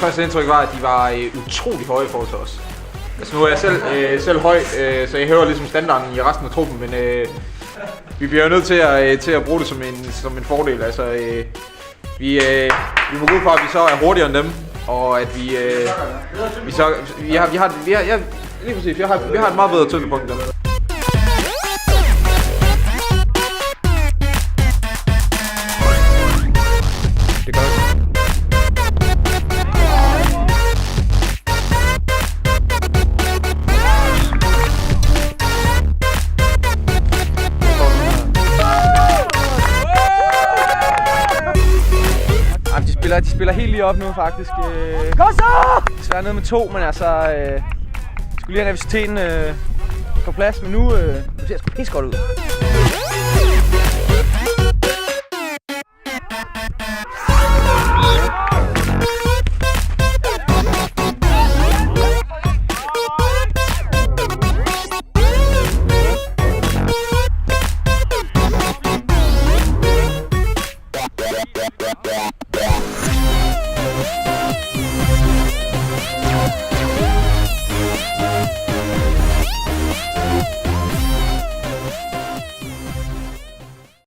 første indtryk var, at de var utrolig høje i forhold til os. Altså nu er jeg selv høj, så jeg hæver ligesom standarden i resten af truppen, men vi bliver jo nødt til at bruge det som en fordel. Altså vi må gå ud fra, at vi så er hurtigere end dem, og at vi har et meget bedre tyngdepunkt end dem. Det gør det. De spiller helt lige op nu faktisk. Kom så! Desværre nede med 2, men altså skulle lige have nervøsiteten på plads, men nu ser det sgu pisse godt ud.